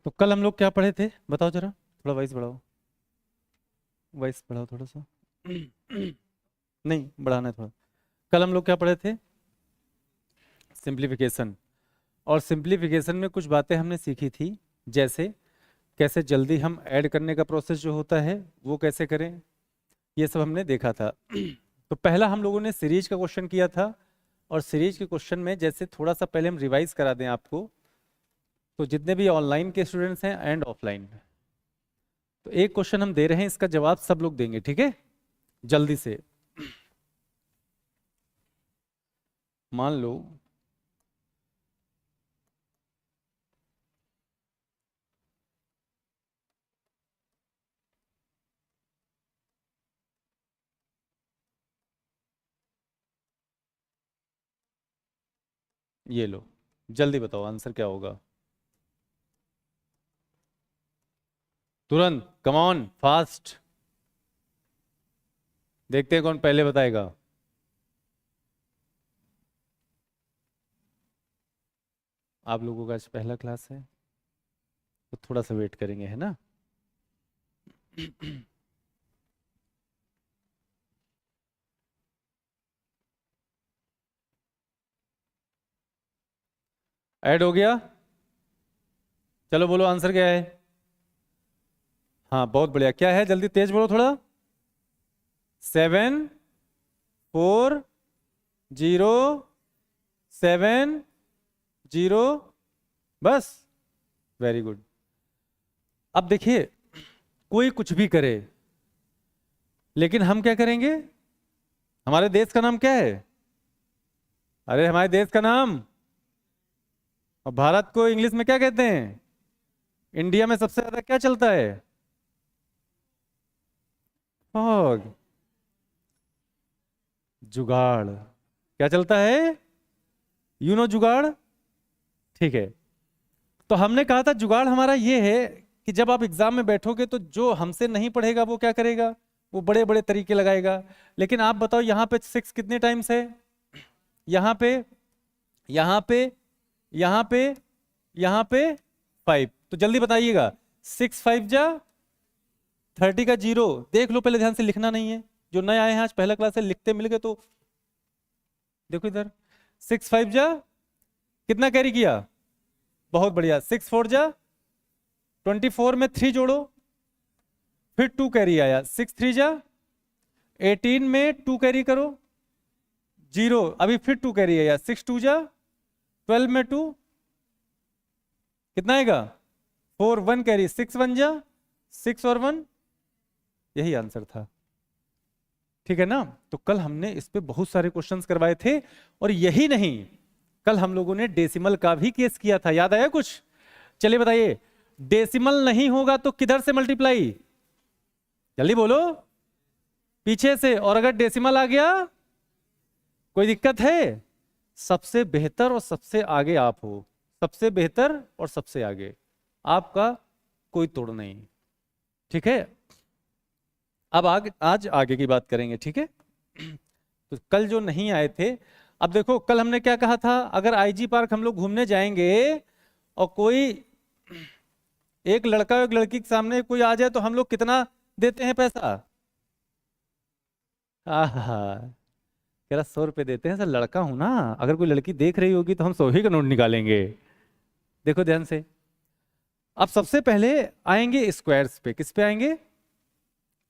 तो कल हम लोग क्या पढ़े थे, बताओ जरा, थोड़ा वॉइस बढ़ाओ, वॉइस बढ़ाओ थोड़ा सा। नहीं, बढ़ाना है थोड़ा। कल हम लोग क्या पढ़े थे? सिंप्लीफिकेशन। और सिंप्लीफिकेशन में कुछ बातें हमने सीखी थी, जैसे कैसे जल्दी हम ऐड करने का प्रोसेस जो होता है वो कैसे करें, ये सब हमने देखा था। तो पहला हम लोगों ने सीरीज का क्वेश्चन किया था, और सीरीज के क्वेश्चन में जैसे थोड़ा सा पहले हम रिवाइज करा दें आपको, तो जितने भी ऑनलाइन के स्टूडेंट्स हैं एंड ऑफलाइन, तो एक क्वेश्चन हम दे रहे हैं, इसका जवाब सब लोग देंगे, ठीक है? जल्दी से। मान लो ये लो, जल्दी बताओ आंसर क्या होगा, तुरंत, कम ऑन फास्ट। देखते हैं कौन पहले बताएगा। आप लोगों का आज पहला क्लास है, तो थोड़ा सा वेट करेंगे, है ना? ऐड हो गया? चलो बोलो आंसर क्या है। हाँ बहुत बढ़िया, क्या है, जल्दी तेज बोलो थोड़ा। 7 4 0 7 0, बस। Very good. अब देखिए, कोई कुछ भी करे, लेकिन हम क्या करेंगे? हमारे देश का नाम क्या है? अरे हमारे देश का नाम, और भारत को इंग्लिश में क्या कहते हैं? इंडिया में सबसे ज्यादा क्या चलता है? फॉग। जुगाड़। क्या चलता है? जुगाड़। ठीक है। तो हमने कहा था जुगाड़ हमारा ये है कि जब आप एग्जाम में बैठोगे तो जो हमसे नहीं पढ़ेगा वो क्या करेगा? वो बड़े बड़े तरीके लगाएगा। लेकिन आप बताओ, यहाँ पे 6 कितने टाइम्स है? यहाँ पे, यहाँ पे, यहाँ पे, यहाँ पे 5। तो जल्दी बताइएगा। 6 5 जा 30 का जीरो। देख लो पहले ध्यान से, लिखना नहीं है। जो नए आए हैं आज पहला क्लास से, लिखते मिल गए तो देखो इधर। 6 5 जा कितना कैरी किया? बहुत बढ़िया। 6 4 जा 24 में 3 जोड़ो, फिर 2 कैरी आया। 6 3 जा 18 में 2 कैरी करो, जीरो। अभी फिर 2 कैरी आया। 6 2 जा 12 में 2 कितना आएगा? 4 1 कैरी। 6 1 जा 6 और 1, यही आंसर था। ठीक है ना? तो कल हमने इस पे बहुत सारे क्वेश्चंस करवाए थे, और यही नहीं, कल हम लोगों ने डेसिमल का भी केस किया था, याद आया कुछ? चलिए बताइए, डेसिमल नहीं होगा तो किधर से मल्टीप्लाई? जल्दी बोलो। पीछे से। और अगर डेसिमल आ गया, कोई दिक्कत है? सबसे बेहतर और सबसे आगे आप हो, सबसे बेहतर और सबसे आगे, आपका कोई तोड़ नहीं। ठीक है? अब आज आगे की बात करेंगे, ठीक है? तो कल जो नहीं आए थे, अब देखो कल हमने क्या कहा था, अगर आईजी पार्क हम लोग घूमने जाएंगे और कोई एक लड़का और एक लड़की के सामने कोई आ जाए, तो हम लोग कितना देते हैं पैसा? आहा, कह रहा 100 रुपये देते हैं। सर लड़का हूं ना, अगर कोई लड़की देख रही होगी तो हम 100 ही का नोट निकालेंगे। देखो ध्यान से। अब सबसे पहले आएंगे स्क्वायर्स पे। किस पे आएंगे?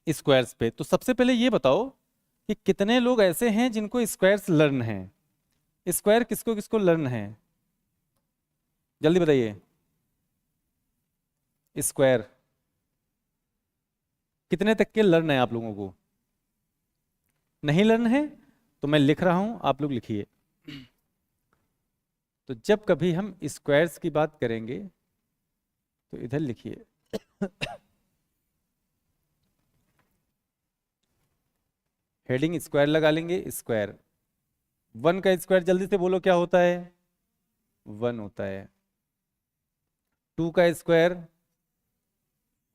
स्क्वायर्स पे। तो सबसे पहले ये बताओ कि कितने लोग ऐसे हैं जिनको स्क्वायर्स लर्न है? स्क्वायर किसको किसको लर्न है? जल्दी बताइए। स्क्वायर कितने तक के लर्न है आप लोगों को? नहीं लर्न है? तो मैं लिख रहा हूं, आप लोग लिखिए। तो जब कभी हम स्क्वायर्स की बात करेंगे तो इधर लिखिए। हेडिंग स्क्वायर लगा लेंगे। स्क्वायर, 1 का स्क्वायर जल्दी से बोलो क्या होता है? 1 होता है। 2 का स्क्वायर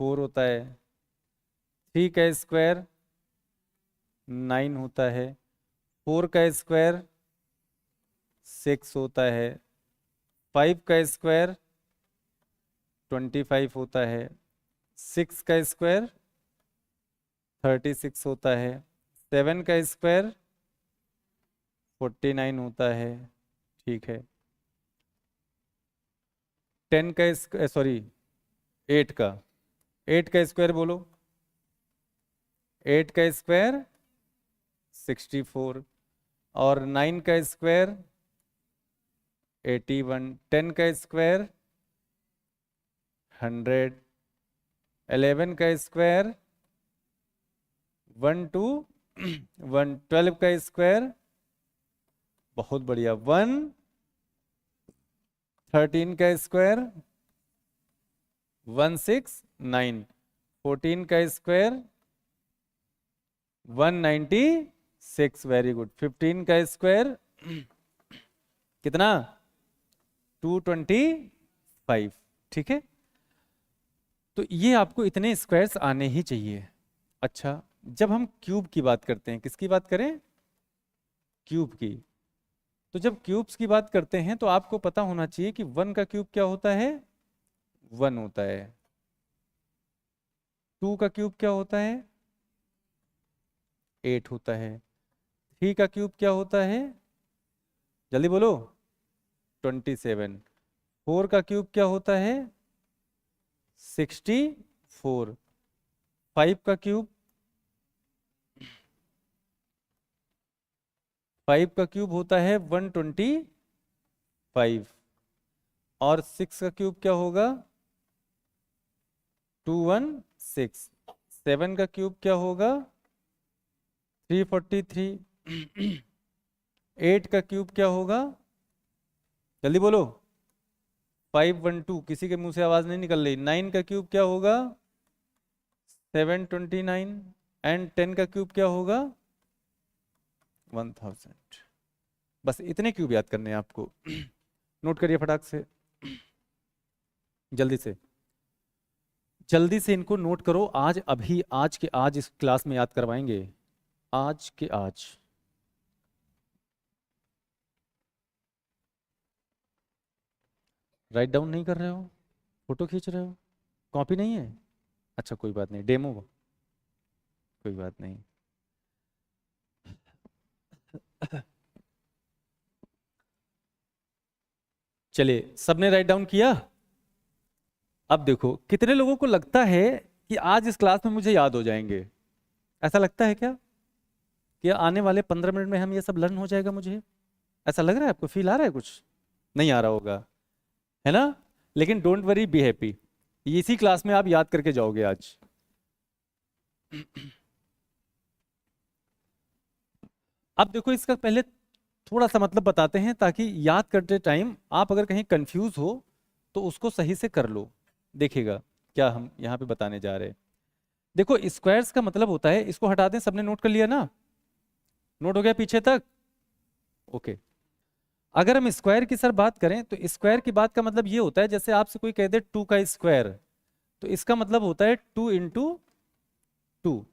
4 होता है। 3 का स्क्वायर 9 होता है। 4 का स्क्वायर 6 होता है। 5 का स्क्वायर 25 होता है। 6 का स्क्वायर 36 होता है। 7 का स्क्वायर 49 होता है। ठीक है। 10 का सॉरी 8 का 8 का स्क्वायर बोलो। 8 का स्क्वायर 64 और 9 का स्क्वायर 81। 10 का स्क्वायर 100। 11 का स्क्वायर 1 2 1। 12 का स्क्वायर बहुत बढ़िया 1। 13 का स्क्वायर 169। 14 का स्क्वायर 196। Very good. 15 का स्क्वायर कितना 225। ठीक है, तो ये आपको इतने स्क्वायर्स आने ही चाहिए। अच्छा, जब हम क्यूब की बात करते हैं, किसकी बात करें? क्यूब की। तो जब क्यूब्स की बात करते हैं तो आपको पता होना चाहिए कि 1 का क्यूब क्या होता है? 1 होता है। 2 का क्यूब क्या होता है? 8 होता है। 3 का क्यूब क्या होता है? जल्दी बोलो। 27। 4 का क्यूब क्या होता है? 64। 5 का क्यूब 5 का क्यूब होता है 125। और 6 का क्यूब क्या होगा? 216। 7 का क्यूब क्या होगा? 343। 8 का क्यूब क्या होगा? जल्दी बोलो। 512। किसी के मुंह से आवाज नहीं निकल रही। 9 का क्यूब क्या होगा? 729। एंड 10 का क्यूब क्या होगा? 1000। बस इतने क्यूब याद करने हैं आपको। नोट करिए फटाक से, जल्दी से जल्दी से इनको नोट करो। आज अभी आज के आज इस क्लास में याद करवाएंगे। आज के आज। राइट डाउन नहीं कर रहे हो? फोटो खींच रहे हो? कॉपी नहीं है? अच्छा कोई बात नहीं, डेमो, कोई बात नहीं। चलिए, सबने राइट डाउन किया? अब देखो कितने लोगों को लगता है कि आज इस क्लास में मुझे याद हो जाएंगे? ऐसा लगता है क्या कि आने वाले 15 मिनट में हम ये सब लर्न हो जाएगा? मुझे ऐसा लग रहा है। आपको फील आ रहा है? कुछ नहीं आ रहा होगा, है ना? लेकिन डोंट वरी, बी हैप्पी। इसी क्लास में आप याद करके जाओगे आज। अब देखो, इसका पहले थोड़ा सा मतलब बताते हैं ताकि याद करते टाइम आप अगर कहीं कंफ्यूज हो तो उसको सही से कर लो। देखिएगा क्या हम यहाँ पे बताने जा रहे हैं। देखो, स्क्वायर्स का मतलब होता है, इसको हटा दें। सबने नोट कर लिया ना? नोट हो गया पीछे तक? ओके। अगर हम स्क्वायर की सर बात करें तो स्क्वायर की बात का मतलब ये होता है, जैसे आपसे कोई कह दे 2 का स्क्वायर, तो इसका मतलब होता है 2 इंटू 2।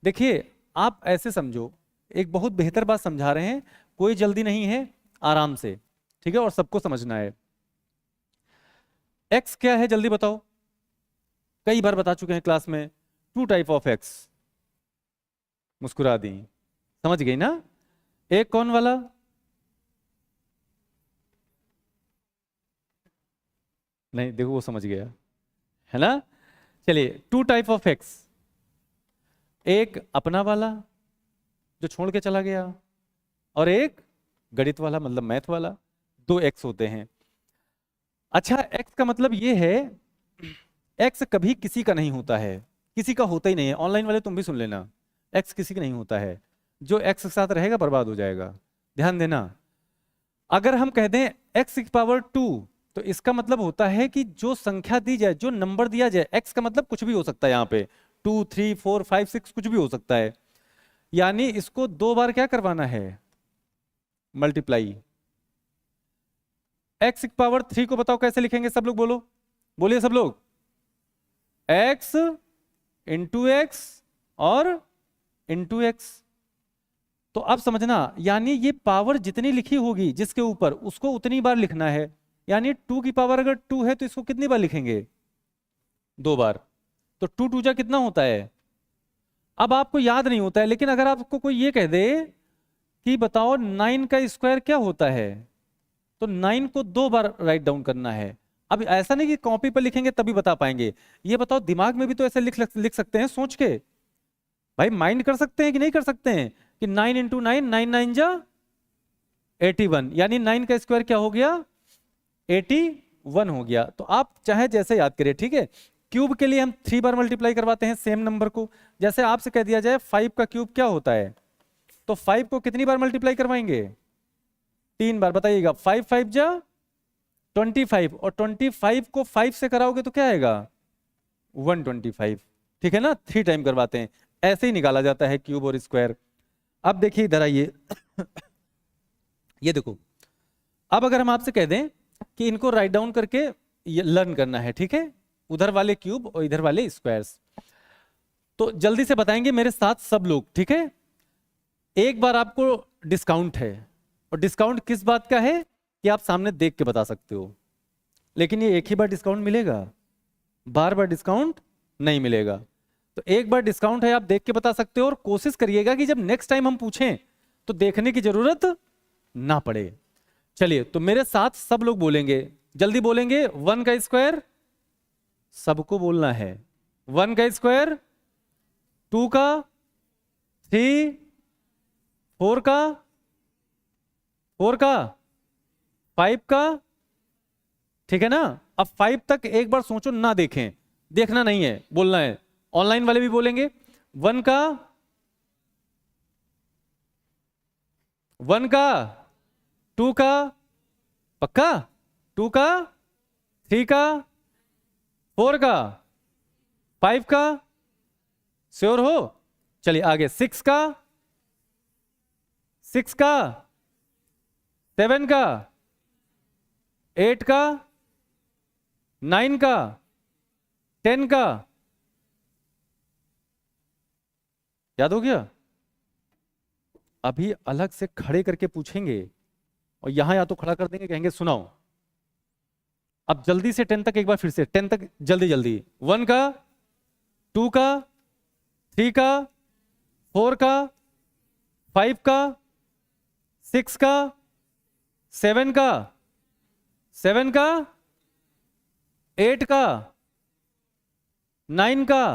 देखिए, आप ऐसे समझो, एक बहुत बेहतर बात समझा रहे हैं, कोई जल्दी नहीं है, आराम से, ठीक है? और सबको समझना है। एक्स क्या है जल्दी बताओ? कई बार बता चुके हैं क्लास में। 2 टाइप ऑफ एक्स। मुस्कुरा दी, समझ गई ना? एक कौन वाला? नहीं, देखो वो समझ गया, है ना? चलिए, 2 टाइप ऑफ एक्स। एक अपना वाला जो छोड़ के चला गया, और एक गणित वाला मतलब मैथ वाला। 2 एक्स होते हैं। अच्छा, एक्स का मतलब ये है, एक्स कभी किसी का नहीं होता है, किसी का होता ही नहीं है। ऑनलाइन वाले तुम भी सुन लेना, एक्स किसी का नहीं होता है। जो एक्स के साथ रहेगा बर्बाद हो जाएगा, ध्यान देना। अगर हम कह दें एक्स की पावर 2, तो इसका मतलब होता है कि जो संख्या दी जाए, जो नंबर दिया जाए, एक्स का मतलब कुछ भी हो सकता है। यहाँ पे 2 3 4 5 6 कुछ भी हो सकता है। यानी इसको 2 बार क्या करवाना है? मल्टीप्लाई। एक्स की पावर 3 को बताओ कैसे लिखेंगे? सब लोग बोलो, बोलिए सब लोग। एक्स इंटू एक्स और इंटू एक्स। तो अब समझना, यानी ये पावर जितनी लिखी होगी जिसके ऊपर, उसको उतनी बार लिखना है। यानी 2 की पावर अगर 2 है तो इसको कितनी बार लिखेंगे? 2 बार। तो 2 2 जा कितना होता है? अब आपको याद नहीं होता है, लेकिन अगर आपको कोई ये कह दे कि बताओ 9 का स्क्वायर क्या होता है, तो 9 को 2 बार राइट डाउन करना है। अब ऐसा नहीं कि कॉपी पर लिखेंगे तभी बता पाएंगे, ये बताओ दिमाग में भी तो ऐसे लिख सकते हैं सोच के। भाई माइंड कर सकते हैं कि नहीं कर सकते हैं कि 9 इंटू 9, 9 9 जा 81, यानी 9 का स्क्वायर क्या हो गया? 81 हो गया। तो आप चाहे जैसे याद करें, ठीक है। क्यूब के लिए हम 3 बार मल्टीप्लाई करवाते हैं सेम नंबर को। जैसे आपसे कह दिया जाए 5 का क्यूब क्या होता है, तो 5 को कितनी बार मल्टीप्लाई करवाएंगे? 3 बार। बताइएगा, 5 5 जा 25, और 25 को 5 से कराओगे तो क्या आएगा? 125। ठीक है ना, 3 टाइम करवाते हैं, ऐसे ही निकाला जाता है क्यूब और स्क्वायर। अब देखिए इधर आइए ये देखो, अब अगर हम आपसे कह दें कि इनको राइट डाउन करके लर्न करना है, ठीक है, उधर वाले क्यूब और इधर वाले स्क्वायर्स, तो जल्दी से बताएंगे मेरे साथ सब लोग, ठीक है। एक बार आपको डिस्काउंट है, और डिस्काउंट किस बात का है कि आप सामने देख के बता सकते हो, लेकिन ये एक ही बार डिस्काउंट मिलेगा, बार बार डिस्काउंट नहीं मिलेगा। तो एक बार डिस्काउंट है, आप देख के बता सकते हो, और कोशिश करिएगा कि जब नेक्स्ट टाइम हम पूछें तो देखने की जरूरत ना पड़े। चलिए, तो मेरे साथ सब लोग बोलेंगे, जल्दी बोलेंगे। 1 का स्क्वायर सबको बोलना है, 1 का स्क्वायर, 2 का, 3, 4 का, 4 का, 5 का, ठीक है ना। अब 5 तक एक बार सोचो, ना देखें, देखना नहीं है, बोलना है। ऑनलाइन वाले भी बोलेंगे 1 का, 1 का, 2 का, पक्का, 2 का, 3 का, 4 का, 5 का, श्योर हो? चलिए आगे, 6 का, 6 का, 7 का, 8 का, 9 का, 10 का, याद हो गया? अभी अलग से खड़े करके पूछेंगे, और यहां या तो खड़ा कर देंगे, कहेंगे सुनाओ। अब जल्दी से 10 तक एक बार फिर से, 10 तक जल्दी जल्दी। 1 का, 2 का, 3 का, 4 का, 5 का, 6 का, 7 का, 7 का, 8 का, 9 का,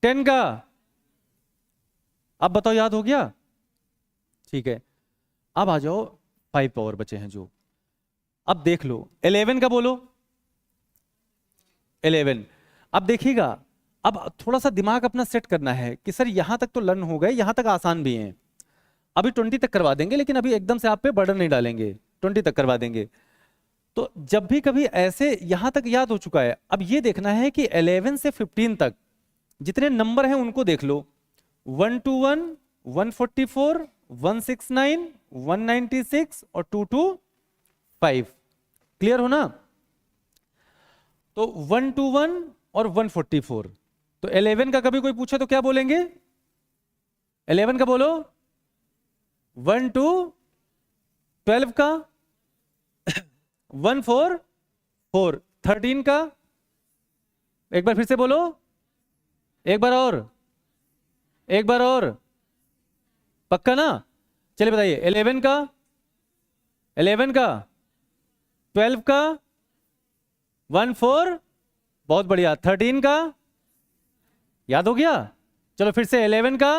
10 का। अब बताओ, याद हो गया? ठीक है, अब आ जाओ 5 और बचे हैं जो। अब देख लो, 11 का बोलो, 11। अब देखिएगा, अब थोड़ा सा दिमाग अपना सेट करना है कि सर यहां तक तो लर्न हो गए, यहां तक आसान भी हैं, अभी 20 तक करवा देंगे, लेकिन अभी एकदम से आप पे बर्डन नहीं डालेंगे, 20 तक करवा देंगे। तो जब भी कभी ऐसे यहां तक याद हो चुका है, अब ये देखना है कि 11 से 15 तक जितने नंबर हैं उनको देख लो। 121, 144, 169, 196 और 225। क्लियर हो ना? तो 121 और 144, तो 11 का कभी कोई पूछे तो क्या बोलेंगे? 11 का बोलो, 1 2, 12 का 1 4 4, 13 का, एक बार फिर से बोलो, एक बार और, एक बार और, पक्का ना? चलिए बताइए, 11 का, 11 का, 12 का, 1 4, बहुत बढ़िया, 13 का, याद हो गया? चलो फिर से, 11 का,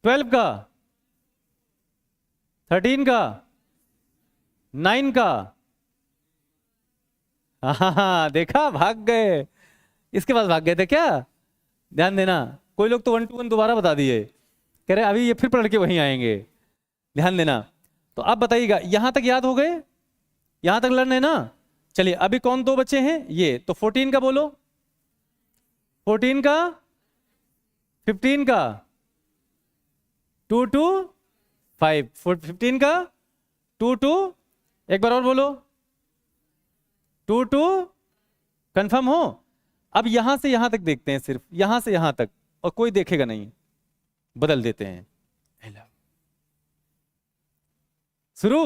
12 का, 13 का, 9 का। हाँ देखा, भाग गए, इसके पास भाग गए थे क्या? ध्यान देना, कोई लोग तो 1 2 1 दोबारा बता दिए, कह रहे अभी ये फिर पढ़ के वहीं आएंगे। ध्यान देना। तो अब बताइएगा, यहां तक याद हो गए? यहां तक लर्न है ना? चलिए, अभी कौन दो बच्चे हैं? ये तो 14 का बोलो, 14 का, 15 का, 2 2 5, 15 का, 2 2, एक बार और बोलो, 2 2, कंफर्म हो? अब यहां से यहां तक देखते हैं, सिर्फ यहां से यहां तक, और कोई देखेगा नहीं। बदल देते हैं। शुरू।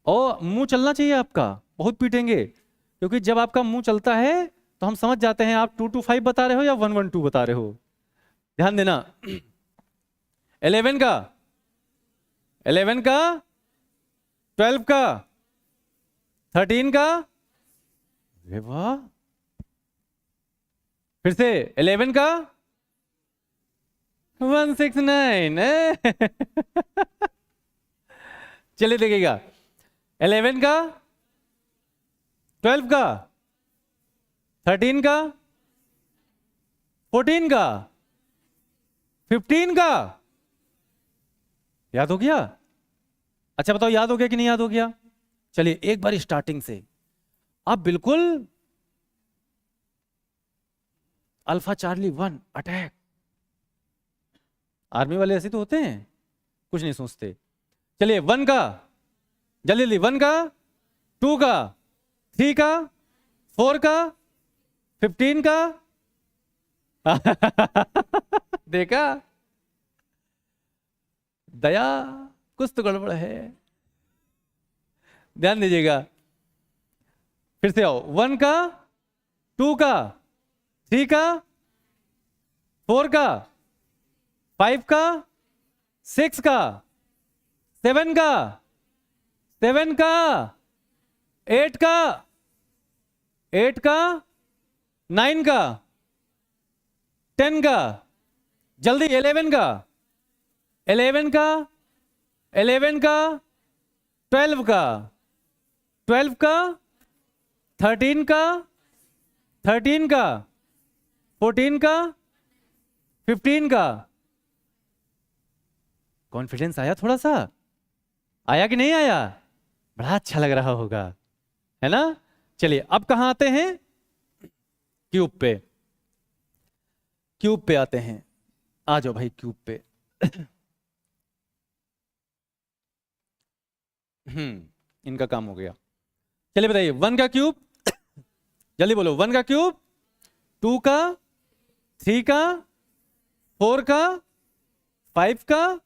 और मुंह चलना चाहिए आपका, बहुत पीटेंगे, क्योंकि जब आपका मुंह चलता है तो हम समझ जाते हैं आप 2 to 5 बता रहे हो या 1 1 2 बता रहे हो। ध्यान देना। 11 का, 11 का, 12 का, 13 का, अरे वाह, फिर से 11 का, 169 चलिए देखिएगा, 11 का, 12 का, 13 का, 14 का, 15 का। याद हो गया? अच्छा बताओ, याद हो गया कि नहीं याद हो गया? चलिए एक बार स्टार्टिंग से, आप बिल्कुल अल्फा चार्ली 1 अटैक। आर्मी वाले ऐसे तो होते हैं, कुछ नहीं सोचते। चलिए 1 का, जल्दी जल्दी, 1 का, 2 का, 3 का, 4 का, 15 का देखा, दया कुछ तो गड़बड़ है, ध्यान दीजिएगा। फिर से आओ, 1 का, 2 का, 3 का, 4 का, 5 का, 6 का, 7 का, 7 का, 8 का, 8 का, 9 का, 10 का, जल्दी 11 का, 11 का, 11 का, 12 का, 12 का, 13 का, 13 का, 14 का, 15 का। कॉन्फिडेंस आया थोड़ा सा? आया कि नहीं आया? बड़ा अच्छा लग रहा होगा, है ना? चलिए अब कहां आते हैं? क्यूब पे। क्यूब पे आते हैं, आ जाओ भाई क्यूब पे। इनका काम हो गया। चलिए बताइए, 1 का क्यूब, जल्दी बोलो, 1 का क्यूब, 2 का, 3 का, 4 का, 5 का,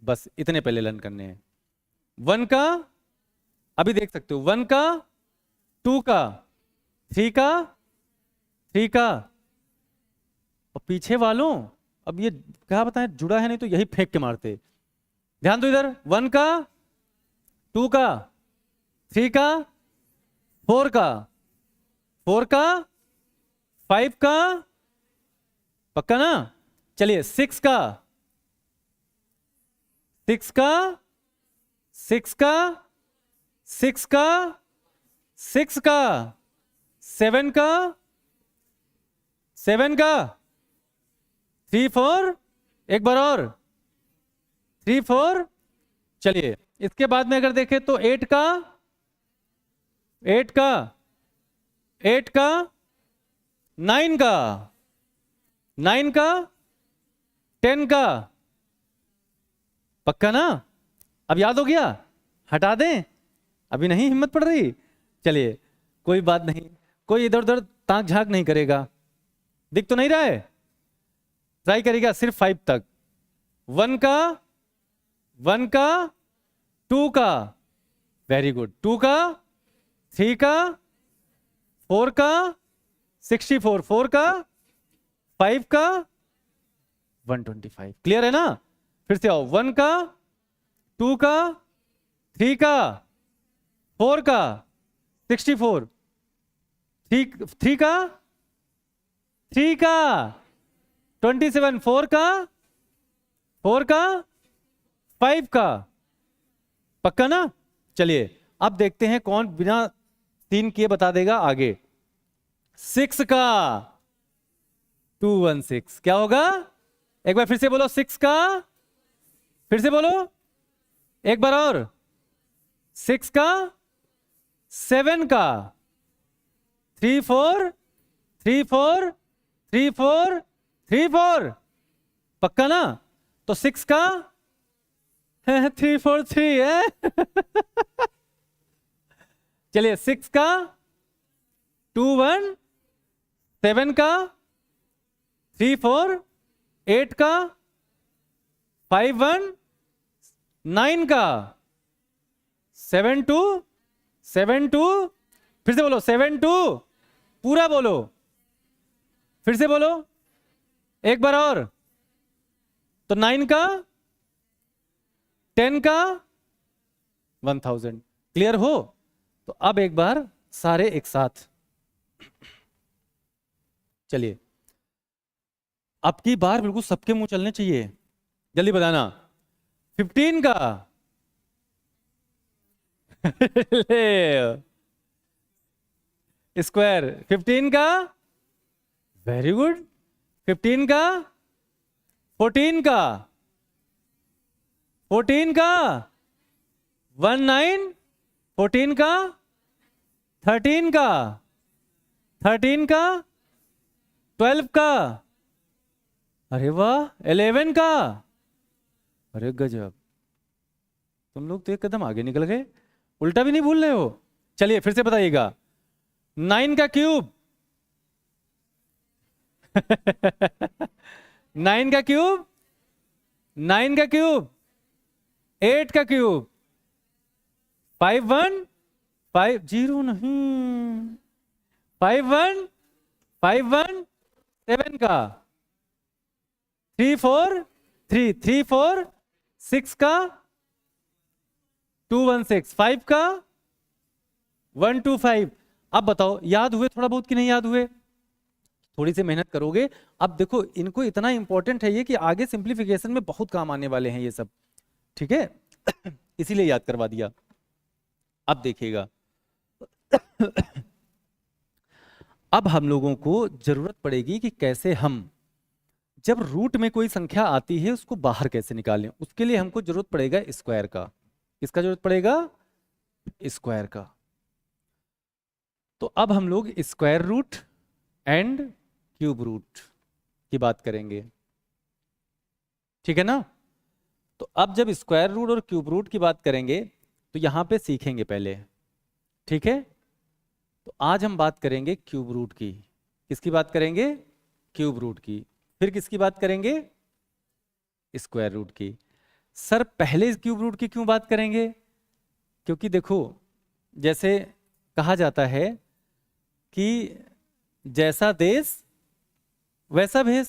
बस इतने पहले लर्न करने हैं। 1 का, अभी देख सकते हो, 1 का, 2 का, 3 का, 3 का, और पीछे वालों अब ये क्या बताएं, जुड़ा है नहीं तो यही फेंक के मारते। ध्यान दो इधर, 1 का, 2 का, 3 का, 4 का, 4 का, 5 का, पक्का ना? चलिए 6 का, 6 का, 6 का, 6 का, 6 का, 7 का, 7 का, 3 4, एक बार और, 3 4। चलिए इसके बाद में अगर देखें तो 8 का, 8 का, 8 का, 9 का, 9 का, 10 का, पक्का ना? अब याद हो गया? हटा दें? अभी नहीं हिम्मत पड़ रही? चलिए कोई बात नहीं, कोई इधर उधर ताक झांक नहीं करेगा। दिख तो नहीं रहा है? ट्राई करेगा सिर्फ 5 तक। 1 का, 1 का, 2 का, वेरी गुड, 2 का, 3 का, 4 का, 64, 4 का, 5 का, 125। क्लियर है ना? फिर से आओ, 1 का, 2 का, 3 का, 4 का, 64, 3 का, 3 का, 27, 4 का, 4 का, 5 का, पक्का ना? चलिए अब देखते हैं कौन बिना 3 किए बता देगा आगे। 6 का, 216 क्या होगा? एक बार फिर से बोलो, 6 का, फिर से बोलो एक बार और, 6 का, 7 का, 3 4, 3 4, 3 4, 3 4, पक्का ना? तो 6 का 3 4 3 है। चलिए 6 का, 2 1, 7 का, 3 4, 8 का, 5 1, 9 का, 7 2, 7 2, फिर से बोलो 7 2, पूरा बोलो, फिर से बोलो एक बार और। तो 9 का, 10 का, 1000। क्लियर हो? तो अब एक बार सारे एक साथ, चलिए अब की बार बिल्कुल सबके मुंह चलने चाहिए, जल्दी बताना। 15 का स्क्वायर, 15 का, वेरी गुड, 15 का, 14 का, 14 का, 19, 14 का, 13 का, 13 का, 12 का, अरे वाह, 11 का, अरे गजब, तुम लोग तो एक कदम आगे निकल गए, उल्टा भी नहीं भूल रहे हो। चलिए फिर से बताइएगा, 9 का क्यूब 9 का क्यूब, 9 का क्यूब, 8 का क्यूब, 5 1, 5 0 नहीं, 5 1, 5 1, 7 का, 3 4, 3 3 4, 6 का, 2 1 6, 5 का, 1 2 5। अब बताओ याद हुए थोड़ा बहुत कि नहीं याद हुए? थोड़ी सी मेहनत करोगे। अब देखो इनको इतना इंपॉर्टेंट है ये कि आगे सिंप्लीफिकेशन में बहुत काम आने वाले हैं ये सब, ठीक है? इसीलिए याद करवा दिया। अब देखिएगा अब हम लोगों को जरूरत पड़ेगी कि कैसे हम जब रूट में कोई संख्या आती है उसको बाहर कैसे निकालें। उसके लिए हमको जरूरत पड़ेगा स्क्वायर का। किसका जरूरत पड़ेगा? स्क्वायर का। तो अब हम लोग square root and cube root की बात करेंगे, ठीक है ना? तो अब जब स्क्वायर रूट और क्यूब रूट की बात करेंगे तो यहां पे सीखेंगे पहले, ठीक है? तो आज हम बात करेंगे क्यूब रूट की। किसकी बात करेंगे? क्यूब रूट की। फिर किसकी बात करेंगे? स्क्वायर रूट की। सर पहले क्यूब रूट की क्यों बात करेंगे? क्योंकि देखो जैसे कहा जाता है कि जैसा देश वैसा भेष।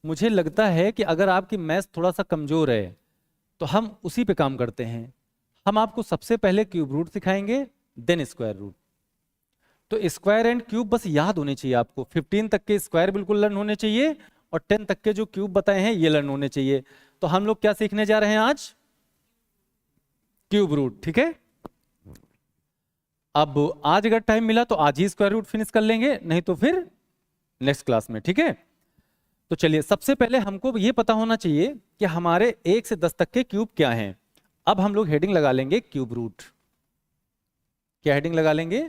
मुझे लगता है कि अगर आपकी मैथ्स थोड़ा सा कमजोर है तो हम उसी पे काम करते हैं। हम आपको सबसे पहले क्यूब रूट सिखाएंगे, देन स्क्वायर रूट। तो स्क्वायर एंड क्यूब बस याद होने चाहिए आपको। 15 तक के स्क्वायर बिल्कुल लर्न होने चाहिए और 10 तक के जो क्यूब बताए हैं ये लर्न होने चाहिए। तो हम लोग क्या सीखने जा रहे हैं आज? क्यूब रूट, ठीक है? अब आज अगर टाइम मिला तो आज ही स्क्वायर रूट फिनिश कर लेंगे, नहीं तो फिर नेक्स्ट क्लास में, ठीक है? तो चलिए सबसे पहले हमको ये पता होना चाहिए कि हमारे 1 से 10 तक के क्यूब क्या हैं। अब हम लोग हेडिंग लगा लेंगे क्यूब रूट। क्या हेडिंग लगा लेंगे?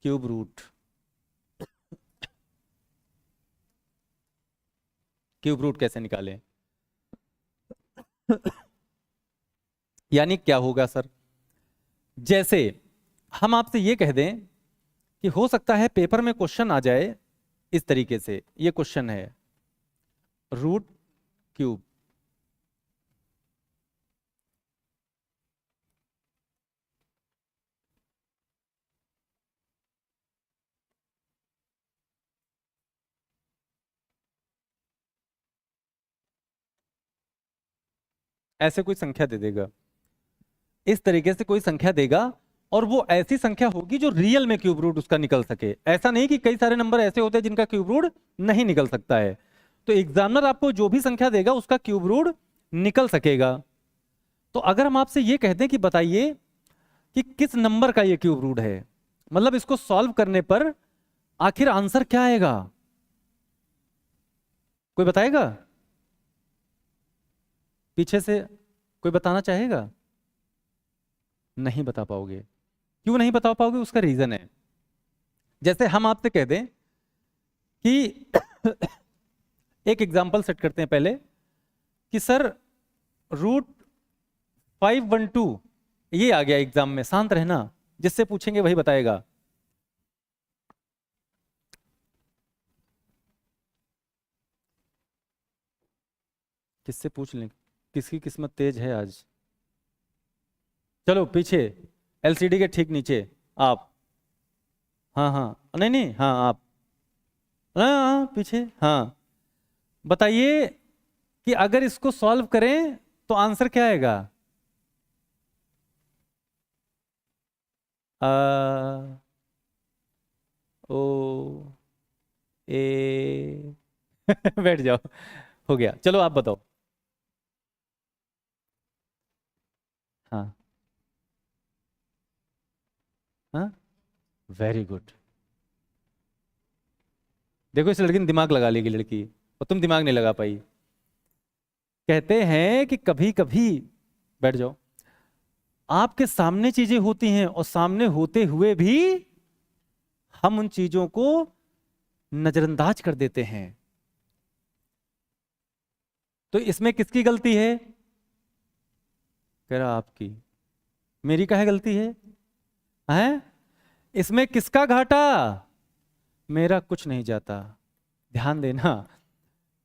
Cube root. क्यूब रूट कैसे निकालें? यानी क्या होगा सर? जैसे हम आपसे ये कह दें कि हो सकता है पेपर में क्वेश्चन आ जाए इस तरीके से। ये क्वेश्चन है रूट क्यूब। ऐसे कोई संख्या दे देगा, इस तरीके से कोई संख्या देगा और वो ऐसी संख्या होगी जो रियल में क्यूब रूट उसका निकल सके। ऐसा नहीं कि कई सारे नंबर ऐसे होते हैं जिनका क्यूब रूट नहीं निकल सकता है। तो एग्जामिनर आपको जो भी संख्या देगा उसका क्यूब रूट निकल सकेगा। तो अगर हम आपसे ये कहते हैं कि बताइए कि किस नंबर का ये क्यूब रूट है, मतलब इसको सॉल्व करने पर आखिर आंसर क्या आएगा? कोई बताएगा? पीछे से कोई बताना चाहेगा? नहीं बता पाओगे। क्यों नहीं बता पाओगे? उसका रीजन है, जैसे हम आपसे कह दें कि एक एग्जांपल सेट करते हैं पहले कि सर रूट 512 ये आ गया एग्जाम में। शांत रहना, जिससे पूछेंगे वही बताएगा। किससे पूछ लें किसकी किस्मत तेज है आज। चलो पीछे एलसीडी के ठीक नीचे आप। हाँ हाँ नहीं नहीं हाँ आप। हाँ हाँ पीछे हाँ। बताइए कि अगर इसको सॉल्व करें तो आंसर क्या आएगा। ओ ए बैठ जाओ। हो गया चलो आप बताओ। हाँ हाँ वेरी गुड। देखो इस लड़की ने दिमाग लगा लेगी लड़की और तुम दिमाग नहीं लगा पाई। कहते हैं कि कभी कभी बैठ जाओ आपके सामने चीजें होती हैं और सामने होते हुए भी हम उन चीजों को नजरअंदाज कर देते हैं। तो इसमें किसकी गलती है। कह रहा आपकी। मेरी काहे गलती है हैं। इसमें किसका घाटा। मेरा कुछ नहीं जाता। ध्यान देना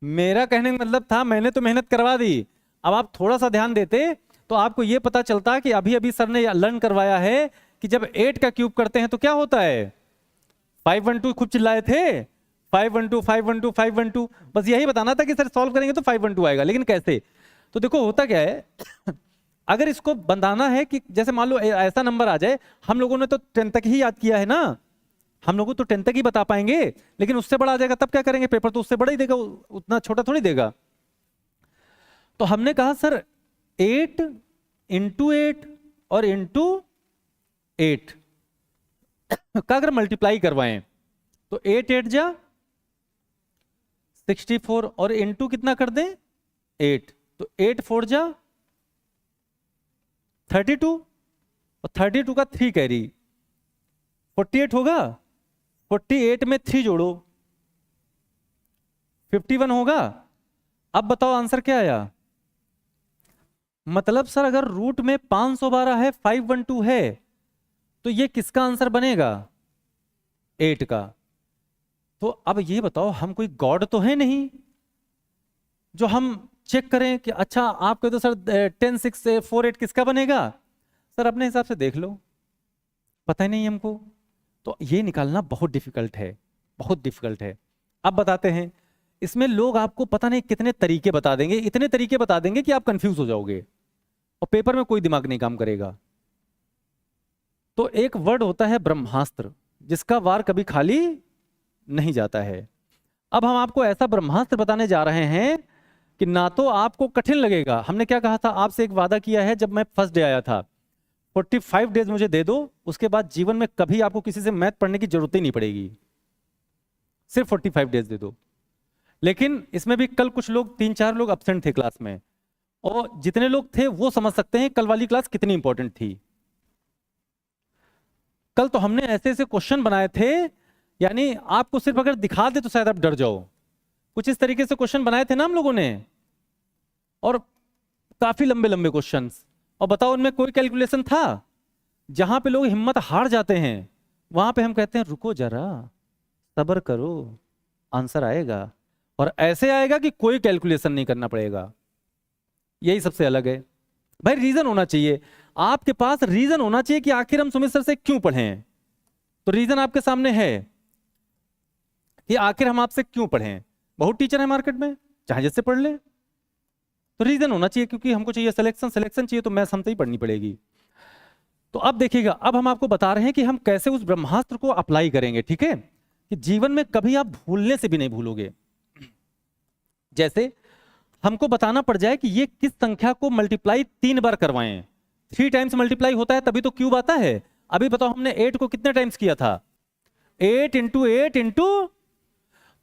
मेरा कहने का मतलब था मैंने तो मेहनत करवा दी। अब आप थोड़ा सा ध्यान देते तो आपको यह पता चलता कि अभी अभी सर ने लर्न करवाया है कि जब 8 का क्यूब करते हैं तो क्या होता है। 512 खूब चिल्लाए थे 512 512 512। बस यही बताना था कि सर सॉल्व करेंगे तो 512 आएगा लेकिन कैसे। तो देखो होता क्या है अगर इसको बनाना है कि जैसे मान लो ऐसा नंबर आ जाए। हम लोगों ने तो 10 तक ही याद किया है ना। हम लोगों तो 10 तक ही बता पाएंगे लेकिन उससे बड़ा आ जाएगा तब क्या करेंगे। पेपर तो उससे बड़ा ही देगा उतना छोटा थोड़ी देगा। तो हमने कहा सर 8 इंटू 8 और इंटू 8 का अगर मल्टीप्लाई करवाएं तो 8 8 जा 64 और इंटू कितना कर दें 8 तो 8 4 जा 32 और 32 का 3 कैरी 48 होगा। 48 में 3 जोड़ो 51 होगा। अब बताओ आंसर क्या आया। मतलब सर अगर रूट में 512 है 512 है तो ये किसका आंसर बनेगा 8 का। तो अब ये बताओ हम कोई गॉड तो है नहीं जो हम चेक करें कि अच्छा आप कहते तो सर 10 6 4 8 किसका बनेगा। सर अपने हिसाब से देख लो पता ही नहीं हमको। तो ये निकालना बहुत डिफिकल्ट है बहुत डिफिकल्ट है। अब बताते हैं इसमें लोग आपको पता नहीं कितने तरीके बता देंगे इतने तरीके बता देंगे कि आप कंफ्यूज हो जाओगे और पेपर में कोई दिमाग नहीं काम करेगा। तो एक वर्ड होता है ब्रह्मास्त्र जिसका वार कभी खाली नहीं जाता है। अब हम आपको ऐसा ब्रह्मास्त्र बताने जा रहे हैं कि ना तो आपको कठिन लगेगा। हमने क्या कहा था आपसे एक वादा किया है जब मैं फर्स्ट डे आया था 45 डेज मुझे दे दो उसके बाद जीवन में कभी आपको किसी से मैथ पढ़ने की जरूरत ही नहीं पड़ेगी। सिर्फ 45 डेज दे दो। लेकिन इसमें भी कल कुछ लोग 3-4 लोग एब्सेंट थे क्लास में और जितने लोग थे वो समझ सकते हैं कल वाली क्लास कितनी इंपॉर्टेंट थी। कल तो हमने ऐसे ऐसे क्वेश्चन बनाए थे यानी आपको सिर्फ अगर दिखा दे तो शायद आप डर जाओ। कुछ इस तरीके से क्वेश्चन बनाए थे ना हम लोगों ने और काफी लंबे लंबे क्वेश्चंस। और बताओ उनमें कोई कैलकुलेशन था। जहां पे लोग हिम्मत हार जाते हैं वहां पे हम कहते हैं रुको जरा सब्र करो आंसर आएगा और ऐसे आएगा कि कोई कैलकुलेशन नहीं करना पड़ेगा। यही सबसे अलग है भाई। रीजन होना चाहिए आपके पास। रीजन होना चाहिए कि आखिर हम सुमित सर से क्यों पढ़ें। तो रीजन आपके सामने है कि आखिर हम आपसे क्यों पढ़ें। बहुत टीचर है मार्केट में चाहे जैसे पढ़ ले तो रीजन होना चाहिए क्योंकि हमको चाहिए सिलेक्शन चाहिए तो मैथ्स हमसे ही पढ़नी पड़ेगी। तो अब देखिएगा अब हम आपको बता रहे हैं कि हम कैसे उस ब्रह्मास्त्र को अप्लाई करेंगे। ठीक है कि जीवन में कभी आप भूलने से भी नहीं भूलोगे। जैसे हमको बताना पड़ जाए कि ये किस संख्या को मल्टीप्लाई 3 बार करवाएं। 3 टाइम्स मल्टीप्लाई होता है तभी तो क्यूब आता है। अभी बताओ हमने 8 को कितने टाइम्स किया था 8 इंटू 8 इंटू।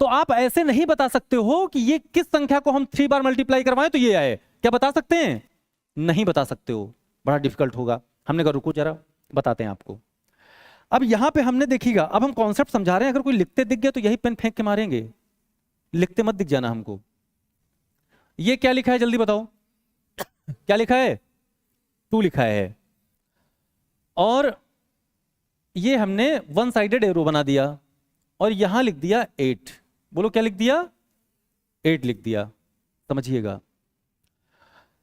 तो आप ऐसे नहीं बता सकते हो कि ये किस संख्या को हम 3 बार मल्टीप्लाई करवाएं तो ये आए। क्या बता सकते हैं नहीं बता सकते हो बड़ा डिफिकल्ट होगा। हमने कहा रुको जरा बताते हैं आपको। अब यहां पे हमने देखिएगा अब हम कॉन्सेप्ट समझा रहे हैं। अगर कोई लिखते दिख गया तो यही पेन फेंक के मारेंगे। लिखते मत दिख जाना हमको। ये क्या लिखा है जल्दी बताओ क्या लिखा है 2 लिखा है और ये हमने 1 साइडेड एरो बना दिया और यहां लिख दिया 8। बोलो क्या लिख दिया 8 लिख दिया। समझिएगा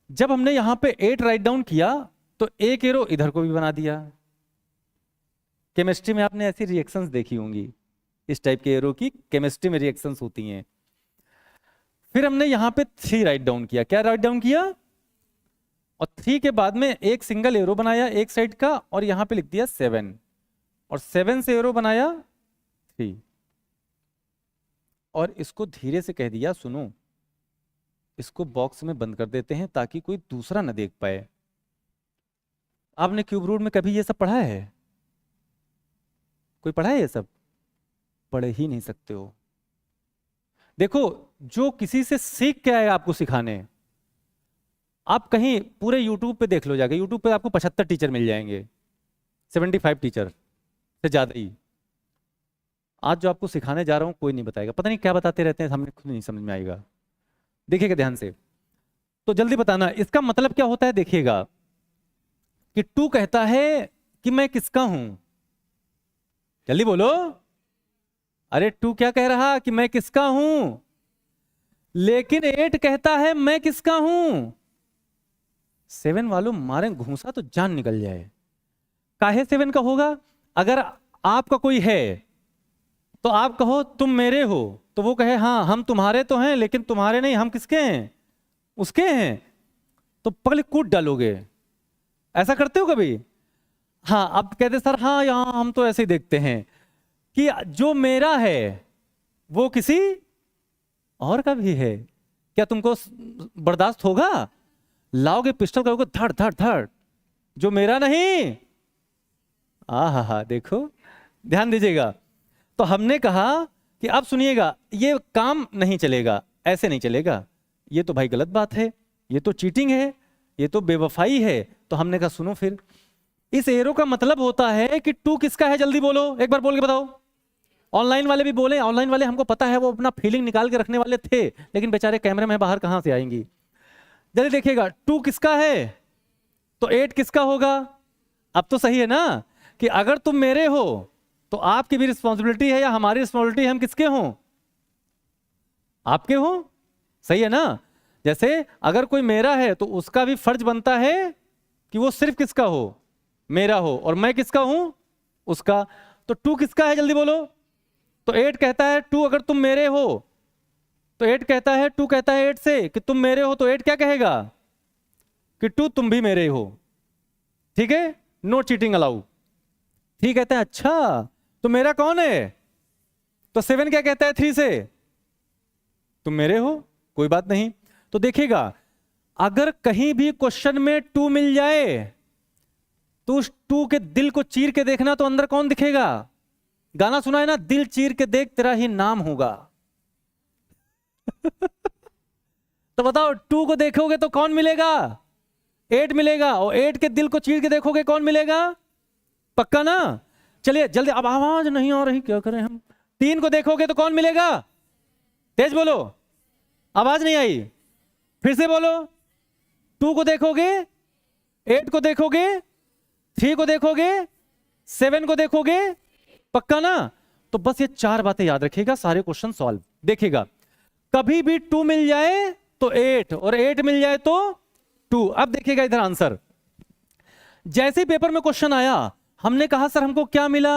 जब हमने यहां पे 8 राइट डाउन किया तो एक एरो इधर को भी बना दिया। केमिस्ट्री में आपने ऐसी रिएक्शंस देखी होंगी, इस टाइप के एरो की केमिस्ट्री में रिएक्शंस होती हैं। फिर हमने यहां पे 3 राइट डाउन किया। क्या राइट डाउन किया? और 3 के बाद में एक सिंगल एरो बनाया एक साइड का और यहां पे लिख दिया 7 और 7 से एरो बनाया 3 और इसको धीरे से कह दिया सुनो इसको बॉक्स में बंद कर देते हैं ताकि कोई दूसरा ना देख पाए। आपने क्यूब रूट में कभी ये सब पढ़ा है? कोई पढ़ा है ये सब? पढ़ ही नहीं सकते हो। देखो, जो किसी से सीख के आएगा आपको सिखाने, आप कहीं पूरे यूट्यूब पे देख लो जाके, यूट्यूब पे आपको 75 टीचर मिल जाएंगे, 75 टीचर से ज्यादा ही। आज जो आपको सिखाने जा रहा हूं कोई नहीं बताएगा, पता नहीं क्या बताते रहते हैं, हमें खुद नहीं समझ में आएगा। देखिएगा ध्यान से, तो जल्दी बताना इसका मतलब क्या होता है। देखिएगा कि टू कहता है कि मैं किसका हूं, जल्दी बोलो। अरे टू क्या कह रहा कि मैं किसका हूं, लेकिन 8 कहता है मैं किसका हूं। 7 वालों मारे घूंसा तो जान निकल जाए। काहे 7 का होगा? अगर आपका कोई है तो आप कहो तुम मेरे हो, तो वो कहे हाँ हम तुम्हारे तो हैं लेकिन तुम्हारे नहीं, हम किसके हैं? उसके हैं। तो पगले कूद डालोगे। ऐसा करते हो कभी? हाँ, अब कहते सर हाँ यहां हम तो ऐसे ही देखते हैं कि जो मेरा है वो किसी और का भी है। क्या तुमको बर्दाश्त होगा? लाओगे पिस्टल, करोगे धड़ धड़ धड़, जो मेरा नहीं। हा देखो, ध्यान दीजिएगा। तो हमने कहा कि अब सुनिएगा, ये काम नहीं चलेगा, ऐसे नहीं चलेगा, ये तो भाई गलत बात है, ये तो चीटिंग है, ये तो बेवफाई है। तो हमने कहा सुनो फिर, इस एरो का मतलब होता है कि टू किसका है, जल्दी बोलो, एक बार बोल के बताओ। ऑनलाइन वाले भी बोले, ऑनलाइन वाले हमको पता है वो अपना फीलिंग निकाल के रखने वाले थे, लेकिन बेचारे कैमरे में बाहर कहां से आएंगी। जल्दी देखिएगा, 2 किसका है तो 8 किसका होगा। अब तो सही है ना कि अगर तुम मेरे हो तो आपकी भी रिस्पॉन्सिबिलिटी है या हमारी रिस्पॉन्सिबिलिटी है, हम किसके हों? आपके हो। सही है ना? जैसे अगर कोई मेरा है तो उसका भी फर्ज बनता है कि वो सिर्फ किसका हो? मेरा हो। और मैं किसका हूं? उसका। तो 2 किसका है, जल्दी बोलो। तो 8 कहता है 2 अगर तुम मेरे हो, तो 8 कहता है, 2 कहता है 8 से कि तुम मेरे हो, तो 8 क्या कहेगा कि 2 तुम भी मेरे हो। ठीक है, नो चीटिंग अलाउ। ठीक कहता है अच्छा तो मेरा कौन है? तो 7 क्या कहता है 3 से? तुम मेरे हो, कोई बात नहीं। तो देखिएगा, अगर कहीं भी क्वेश्चन में 2 मिल जाए तो उस 2 के दिल को चीर के देखना, तो अंदर कौन दिखेगा? गाना सुना है ना, दिल चीर के देख तेरा ही नाम होगा। तो बताओ 2 को देखोगे तो कौन मिलेगा? 8 मिलेगा। और 8 के दिल को चीर के देखोगे कौन मिलेगा? पक्का ना? चलिए जल्दी, अब आवाज नहीं आ रही, क्या करें हम। 3 को देखोगे तो कौन मिलेगा? तेज बोलो, आवाज नहीं आई, फिर से बोलो। 2 को देखोगे, 8 को देखोगे, 3 को देखोगे, 7 को देखोगे, पक्का ना? तो बस ये 4 बातें याद रखिएगा, सारे क्वेश्चन सॉल्व। देखिएगा, कभी भी 2 मिल जाए तो 8 और 8 मिल जाए तो 2। अब देखिएगा इधर आंसर, जैसे पेपर में क्वेश्चन आया हमने कहा सर हमको क्या मिला,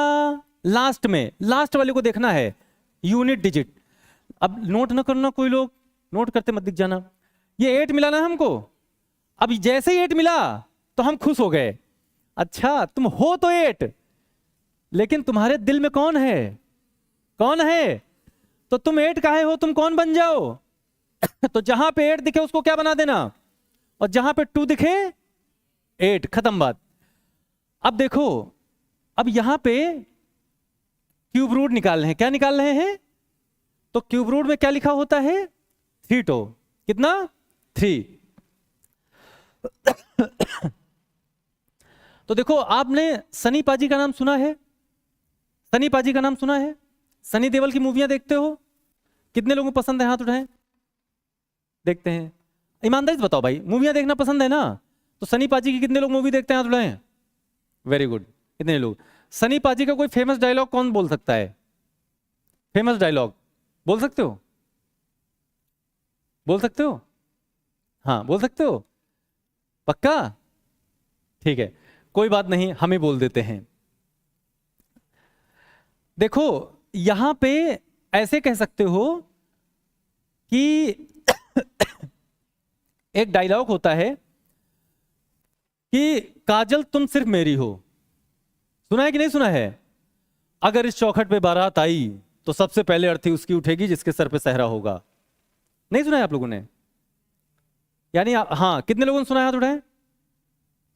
लास्ट में, लास्ट वाले को देखना है यूनिट डिजिट। अब नोट ना करना कोई लोग, नोट करते मत दिख जाना। ये 8 मिला ना हमको, अब जैसे ही 8 मिला तो हम खुश हो गए। अच्छा तुम हो तो 8, लेकिन तुम्हारे दिल में कौन है? कौन है? तो तुम 8 काहे हो, तुम कौन बन जाओ? तो जहां पे 8 दिखे उसको क्या बना देना, और जहां पे 2 दिखे 8, खत्म बात। अब देखो, अब यहां पे क्यूब रूट निकाल रहे हैं। क्या निकाल रहे हैं? तो क्यूब रूट में क्या लिखा होता है? 3 टो, कितना? 3। तो देखो, आपने सनी पाजी का नाम सुना है? सनी पाजी का नाम सुना है? सनी देओल की मूवियां देखते हो? कितने लोगों को पसंद है, हाथ उठाएं। देखते हैं, ईमानदारी से बताओ भाई, मूवियां देखना पसंद है ना? तो सनी पाजी की कितने लोग मूवी देखते हैं, हाथ उठाएं। वेरी गुड, इतने लोग। सनी पाजी का कोई फेमस डायलॉग कौन बोल सकता है? फेमस डायलॉग बोल सकते हो? बोल सकते हो? हाँ बोल सकते हो। पक्का? ठीक है, कोई बात नहीं, हम ही बोल देते हैं। देखो यहां पे ऐसे कह सकते हो कि एक डायलॉग होता है कि काजल तुम सिर्फ मेरी हो। सुना है कि नहीं सुना है? अगर इस चौखट पे बारात आई तो सबसे पहले अर्थी उसकी उठेगी जिसके सर पे सहरा होगा। नहीं सुना है आप लोगों ने? यानी हाँ, कितने लोगों ने सुना है? हाथ उठाएं।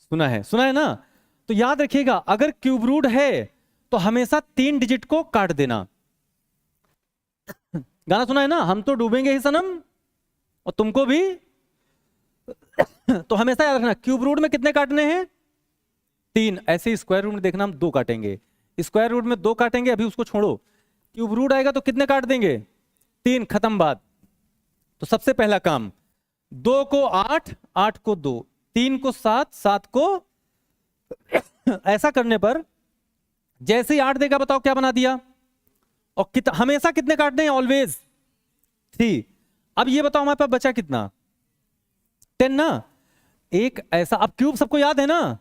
सुना है, सुना है ना? तो याद रखिएगा, अगर क्यूब रूट है तो हमेशा 3 डिजिट को काट देना। गाना सुना है ना, हम तो डूबेंगे ही सनम और तुमको भी। तो हमेशा याद रखना, क्यूब रूट में कितने काटने हैं? 3। ऐसे ही स्क्वायर रूट में देखना, हम 2 काटेंगे। स्क्वायर रूट में 2 काटेंगे, अभी उसको छोड़ो। क्यूब रूट आएगा तो कितने काट देंगे? 3। खत्म बात। तो सबसे पहला काम, 2 को 8, 8 को 2, 3 को 7, 7 को ऐसा करने पर जैसे ही 8 देगा, बताओ क्या बना दिया? और हमेशा कितने काटने हैं? ऑलवेज 3। अब ये बताओ हमारे पास बचा कितना? 10 ना। एक ऐसा, अब क्यूब सबको याद है ना?